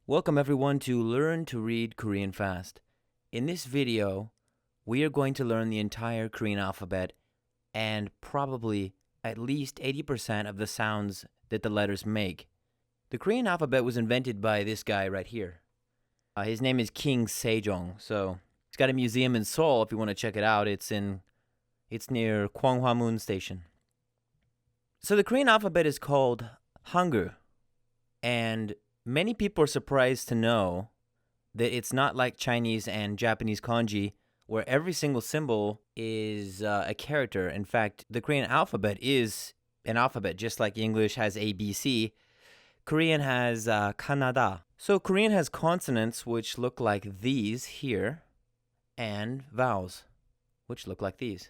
Welcome everyone to Learn to Read Korean Fast. In this video, we are going to learn the entire Korean alphabet and probably at least 80% of the sounds that the letters make. The Korean alphabet was invented by this guy right here. His name is King Sejong. So he's got a museum in Seoul if you want to check it out. It's near Gwanghwamun Station. So the Korean alphabet is called Hangul, and many people are surprised to know that it's not like Chinese and Japanese kanji, where every single symbol is a character. In fact, the Korean alphabet is an alphabet, just like English has ABC. Korean has Kannada. So Korean has consonants, which look like these here, and vowels, which look like these.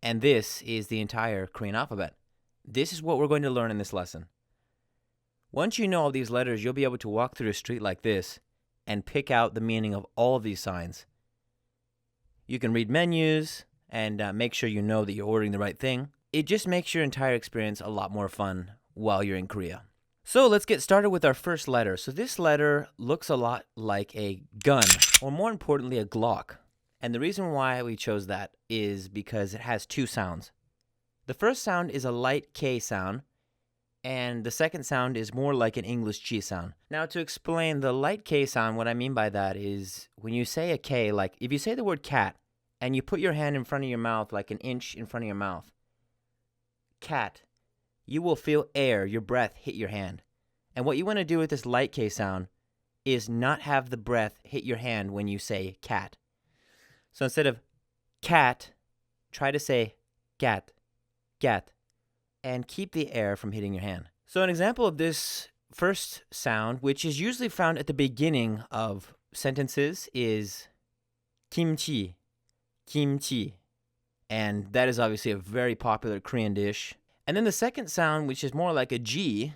And this is the entire Korean alphabet. This is what we're going to learn in this lesson. Once you know all these letters, you'll be able to walk through a street like this and pick out the meaning of all of these signs. You can read menus and make sure you know that you're ordering the right thing. It just makes your entire experience a lot more fun while you're in Korea. So let's get started with our first letter. So this letter looks a lot like a gun, or more importantly, a Glock. And the reason why we chose that is because it has two sounds. The first sound is a light K sound, and the second sound is more like an English G sound. Now, to explain the light K sound, what I mean by that is when you say a K, like if you say the word cat and you put your hand in front of your mouth, like an inch in front of your mouth, cat, you will feel air, your breath, hit your hand. And what you want to do with this light K sound is not have the breath hit your hand when you say cat. So instead of cat, try to say gat, gat, and keep the air from hitting your hand. So an example of this first sound, which is usually found at the beginning of sentences, is kimchi, kimchi. And that is obviously a very popular Korean dish. And then the second sound, which is more like a G,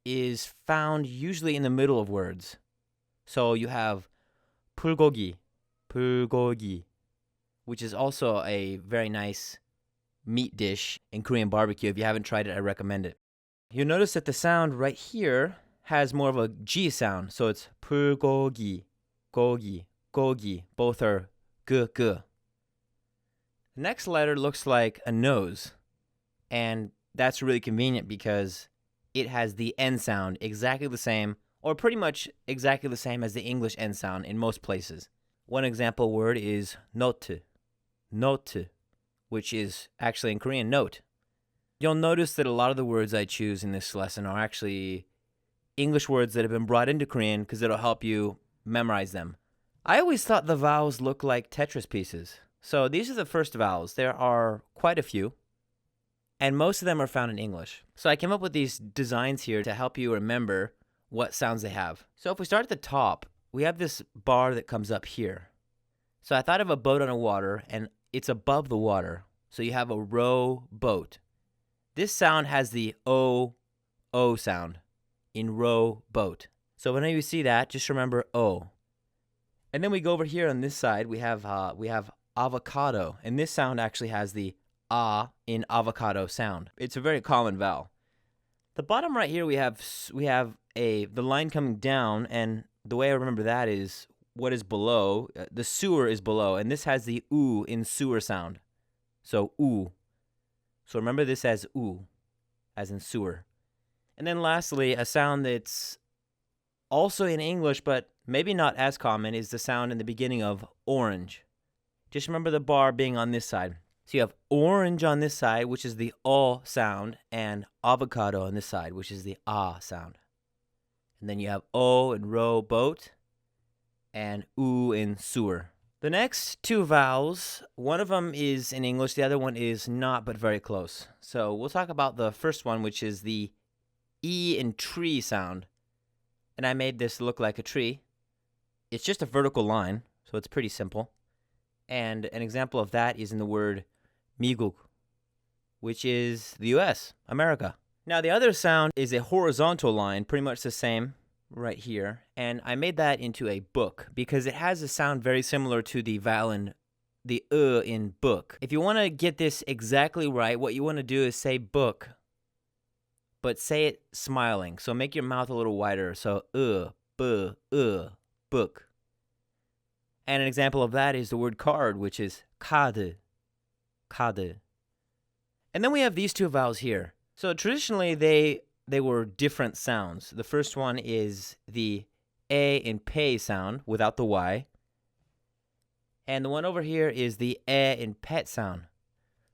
is found usually in the middle of words. So you have bulgogi, bulgogi, which is also a very nice meat dish in Korean barbecue. If you haven't tried it, I recommend it. You'll notice that the sound right here has more of a G sound. So it's bulgogi, gogi, gogi. Both are g, g. The next letter looks like a nose. And that's really convenient because it has the N sound exactly the same, or pretty much exactly the same as the English N sound in most places. One example word is note, note, which is actually in Korean, note. You'll notice that a lot of the words I choose in this lesson are actually English words that have been brought into Korean because it'll help you memorize them. I always thought the vowels look like Tetris pieces. So these are the first vowels. There are quite a few, and most of them are found in English. So I came up with these designs here to help you remember what sounds they have. So if we start at the top, we have this bar that comes up here. So I thought of a boat on the water, and it's above the water. So you have a row boat. This sound has the O sound in row boat. So whenever you see that, just remember O. And then we go over here on this side, we have avocado. And this sound actually has the A in avocado sound. It's a very common vowel. The bottom right here, we have the line coming down, and the way I remember that is what is below. The sewer is below, and this has the oo in sewer sound. So oo. So remember this as oo, as in sewer. And then lastly, a sound that's also in English, but maybe not as common, is the sound in the beginning of orange. Just remember the bar being on this side. So you have orange on this side, which is the O sound, and avocado on this side, which is the A sound. And then you have O in row boat, and oo in sewer. The next two vowels, one of them is in English, the other one is not, but very close. So we'll talk about the first one, which is the E in tree sound. And I made this look like a tree. It's just a vertical line, so it's pretty simple. And an example of that is in the word 미국, which is the US, America. Now the other sound is a horizontal line, pretty much the same right here, and I made that into a book because it has a sound very similar to the vowel in the in book. If you want to get this exactly right, what you want to do is say book, but say it smiling. So make your mouth a little wider. So book. And an example of that is the word card, which is 카드. And then we have these two vowels here. So traditionally they were different sounds. The first one is the A in pay sound without the Y. And the one over here is the E in pet sound.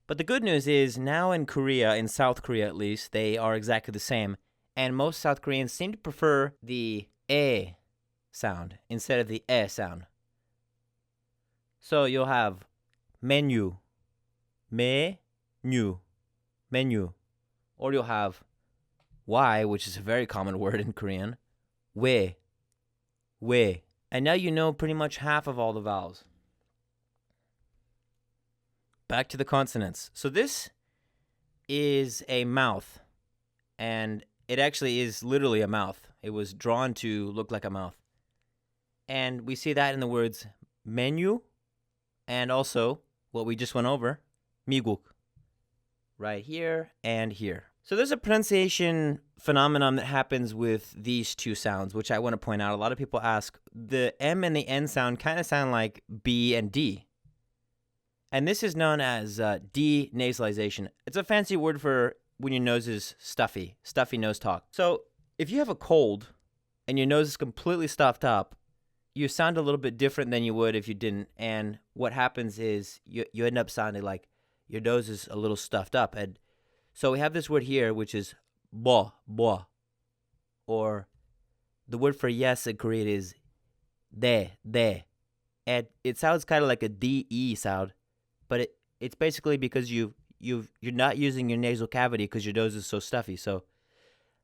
But the good news is now in Korea, in South Korea at least, they are exactly the same. And most South Koreans seem to prefer the E sound instead of the E sound. So you'll have menu, menu. Or you'll have Y, which is a very common word in Korean, we. And now you know pretty much half of all the vowels. Back to the consonants. So this is a mouth, and it actually is literally a mouth. It was drawn to look like a mouth. And we see that in the words menu, and also what we just went over, 미국, right here and here. So there's a pronunciation phenomenon that happens with these two sounds, which I want to point out. A lot of people ask, the M and the N sound kind of sound like B and D. And this is known as denasalization. It's a fancy word for when your nose is stuffy nose talk. So if you have a cold and your nose is completely stuffed up, you sound a little bit different than you would if you didn't. And what happens is you end up sounding like your nose is a little stuffed up. And so we have this word here, which is bo. Or the word for yes in Korean is de. And it sounds kind of like a DE sound. But it's basically because you're not using your nasal cavity because your nose is so stuffy. So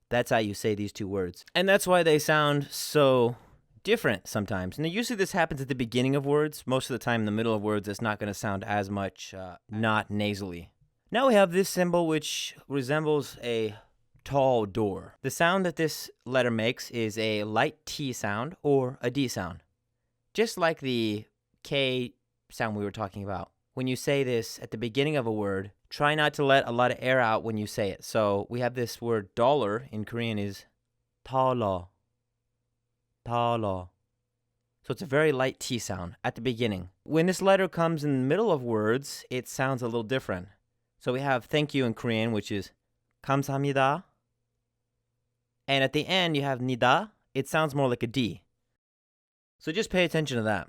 that's how you say these two words. And that's why they sound so different sometimes. And usually this happens at the beginning of words. Most of the time in the middle of words, it's not going to sound as much not nasally. Now we have this symbol which resembles a tall door. The sound that this letter makes is a light T sound or a D sound. Just like the K sound we were talking about. When you say this at the beginning of a word, try not to let a lot of air out when you say it. So we have this word dollar in Korean is 달러. So it's a very light T sound at the beginning. When this letter comes in the middle of words, it sounds a little different. So we have thank you in Korean, which is 감사합니다. And at the end, you have 니다. It sounds more like a D. So just pay attention to that.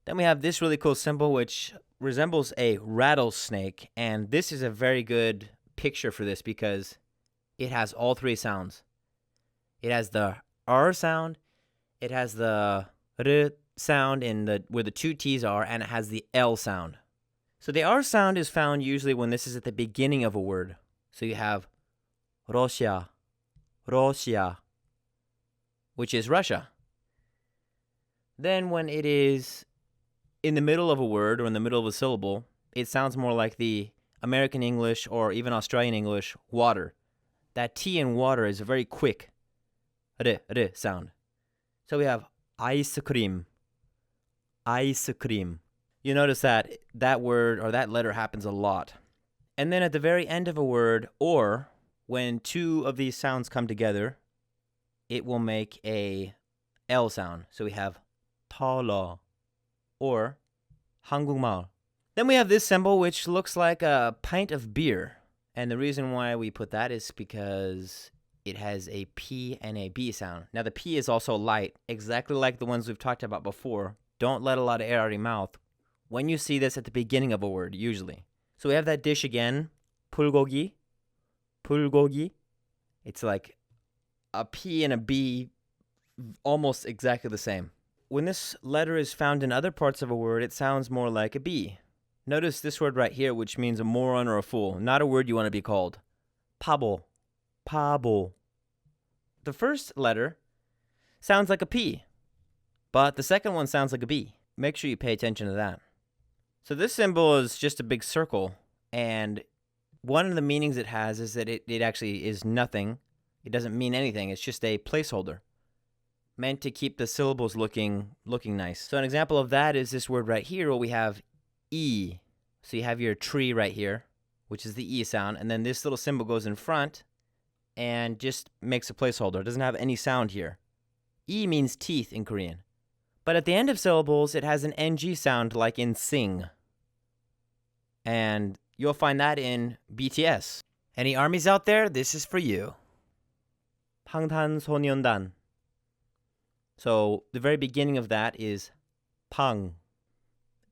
Then we have this really cool symbol, which resembles a rattlesnake. And this is a very good picture for this because it has all three sounds. It has the R sound, it has the R sound where the two T's are, and it has the L sound. So the R sound is found usually when this is at the beginning of a word. So you have Russia, which is Russia. Then when it is in the middle of a word or in the middle of a syllable, it sounds more like the American English or even Australian English, water. That T in water is a very quick sound. So we have ice cream. You notice that word or that letter happens a lot. And then at the very end of a word, or when two of these sounds come together, it will make a L sound. So we have 달러 or 한국말. Then we have this symbol which looks like a pint of beer. And the reason why we put that is because it has a P and a B sound. Now the P is also light, exactly like the ones we've talked about before. Don't let a lot of air out of your mouth when you see this at the beginning of a word, usually. So we have that dish again, 불고기. It's like a P and a B, almost exactly the same. When this letter is found in other parts of a word, it sounds more like a B. Notice this word right here, which means a moron or a fool. Not a word you want to be called. 바보. The first letter sounds like a P, but the second one sounds like a B. Make sure you pay attention to that. So this symbol is just a big circle, and one of the meanings it has is that it actually is nothing. It doesn't mean anything. It's just a placeholder meant to keep the syllables looking nice. So an example of that is this word right here where we have E. So you have your tree right here, which is the E sound, and then this little symbol goes in front, and just makes a placeholder. It doesn't have any sound here. E means teeth in Korean. But at the end of syllables, it has an NG sound like in sing. And you'll find that in BTS. Any armies out there? This is for you. 방탄소년단. So the very beginning of that is pang.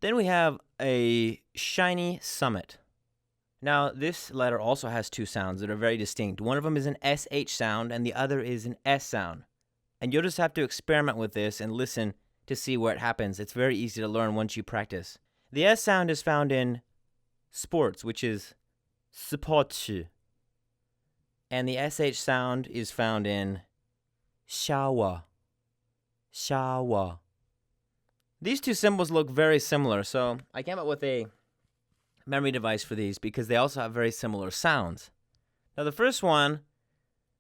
Then we have a shiny summit. Now, this letter also has two sounds that are very distinct. One of them is an SH sound, and the other is an S sound. And you'll just have to experiment with this and listen to see where it happens. It's very easy to learn once you practice. The S sound is found in sports, which is 스포츠. And the SH sound is found in shower. Shower. These two symbols look very similar, so I came up with a memory device for these because they also have very similar sounds. Now, the first one,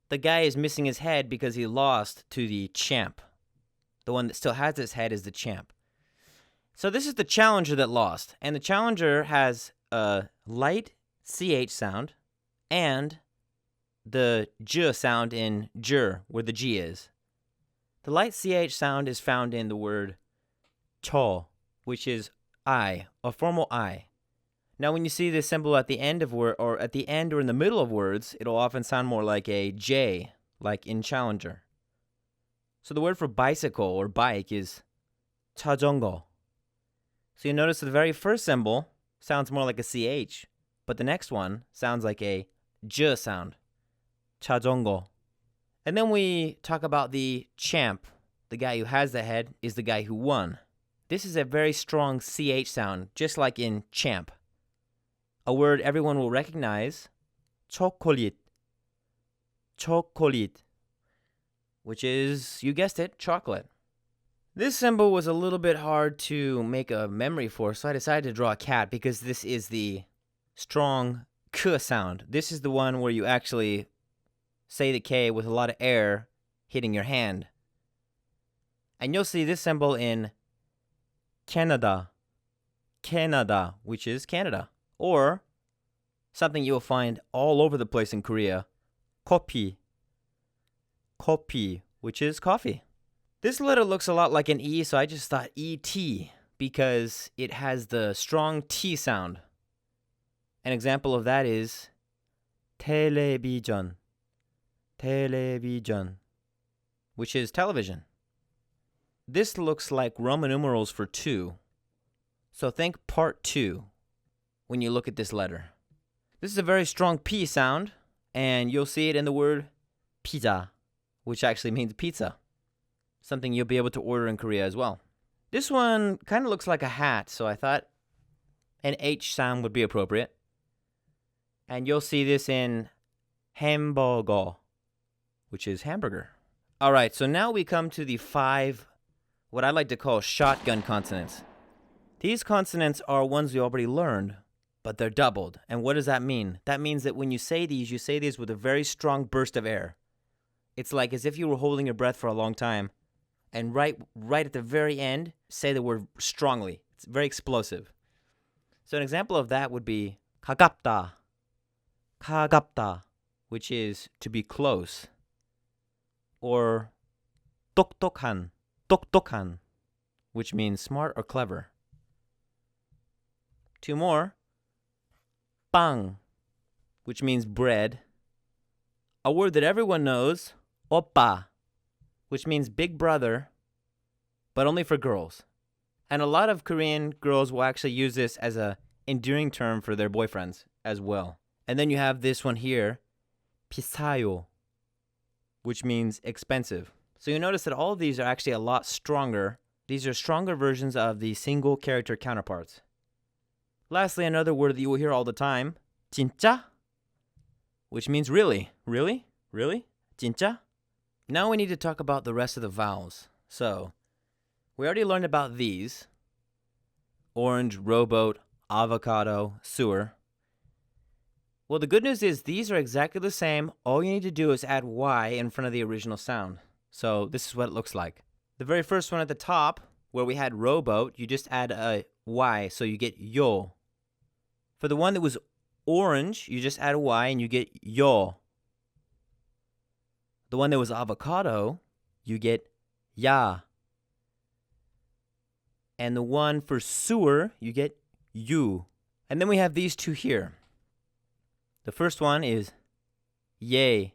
the guy is missing his head because he lost to the champ. The one that still has his head is the champ. So this is the challenger that lost, and the challenger has a light CH sound and the J sound in J, where the G is. The light CH sound is found in the word cho, which is I, a formal I. Now, when you see this symbol at the end of word, or at the end or in the middle of words, it'll often sound more like a J, like in challenger. So the word for bicycle or bike is 자전거. So you notice the very first symbol sounds more like a CH, but the next one sounds like a J sound. 자전거. And then we talk about the champ. The guy who has the head is the guy who won. This is a very strong CH sound, just like in champ. A word everyone will recognize, chocolate. Chocolate. Which is, you guessed it, chocolate. This symbol was a little bit hard to make a memory for, so I decided to draw a cat because this is the strong K sound. This is the one where you actually say the K with a lot of air hitting your hand. And you'll see this symbol in Canada. Canada, which is Canada. Or something you'll find all over the place in Korea, kopi. Kopi, which is coffee. This letter looks a lot like an E, so I just thought ET because it has the strong T sound. An example of that is television. Television, which is television. This looks like Roman numerals for 2. So think part 2 when you look at this letter. This is a very strong P sound, and you'll see it in the word pizza, which actually means pizza. Something you'll be able to order in Korea as well. This one kind of looks like a hat, so I thought an H sound would be appropriate. And you'll see this in hamburger, which is hamburger. All right, so now we come to the 5, what I like to call shotgun consonants. These consonants are ones we already learned, but they're doubled. And what does that mean? That means that when you say these with a very strong burst of air. It's like as if you were holding your breath for a long time, and right at the very end, say the word strongly. It's very explosive. So an example of that would be 가깝다. 가깝다, which is to be close. Or 똑똑한. 똑똑한, which means smart or clever. 2 more. 빵, which means bread. A word that everyone knows, oppa, which means big brother, but only for girls. And a lot of Korean girls will actually use this as a endearing term for their boyfriends as well. And then you have this one here, 비싸요, which means expensive. So you notice that all of these are actually a lot stronger. These are stronger versions of the single character counterparts. Lastly, another word that you will hear all the time, 진짜, which means really. Really? Really? 진짜? Now we need to talk about the rest of the vowels. So, we already learned about these. Orange, rowboat, avocado, sewer. Well, the good news is these are exactly the same. All you need to do is add Y in front of the original sound. So this is what it looks like. The very first one at the top, where we had rowboat, you just add a Y, so you get yo. For the one that was orange, you just add a Y and you get yo. the one that was avocado, you get ya. And the one for sewer, you get you. And then we have these two here. The first one is ye.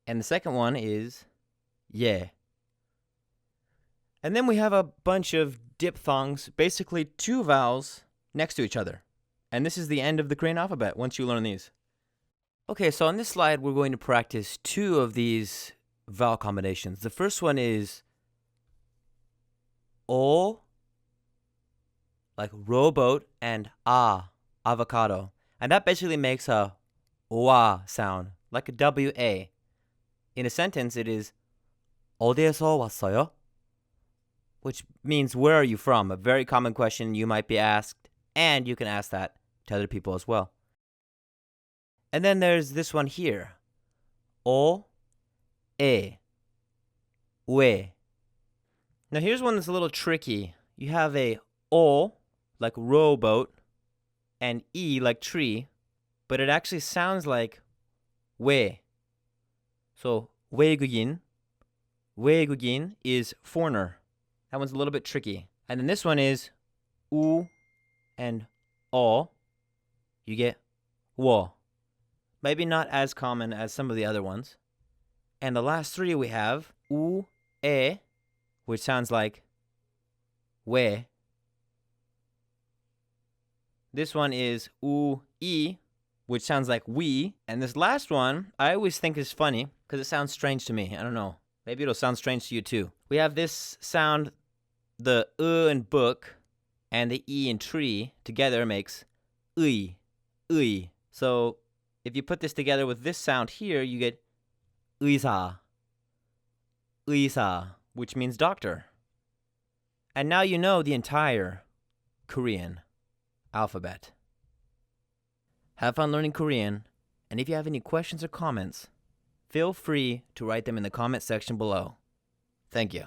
And the second one is ye. And then we have a bunch of diphthongs, basically two vowels next to each other. And this is the end of the Korean alphabet once you learn these. Okay, so on this slide, we're going to practice two of these vowel combinations. The first one is O, like rowboat, and avocado. And that basically makes a wa sound, like a WA. In a sentence, it is 어디에서 왔어요? Which means, where are you from? A very common question you might be asked, and you can ask that to other people as well. And then there's this one here. O, e, we. Now here's one that's a little tricky. You have a O, like rowboat, and E, like tree, but it actually sounds like we. So 외국인 is foreigner. That one's a little bit tricky. And then this one is U and O. You get wo. Maybe not as common as some of the other ones. And the last three we have U, e, which sounds like we. This one is U, e, which sounds like we. And this last one, I always think is funny because it sounds strange to me. I don't know. Maybe it'll sound strange to you too. We have this sound, the in book and the e in tree together makes ui. So if you put this together with this sound here, you get 의사, which means doctor. And now you know the entire Korean alphabet. Have fun learning Korean, and if you have any questions or comments, feel free to write them in the comment section below. Thank you.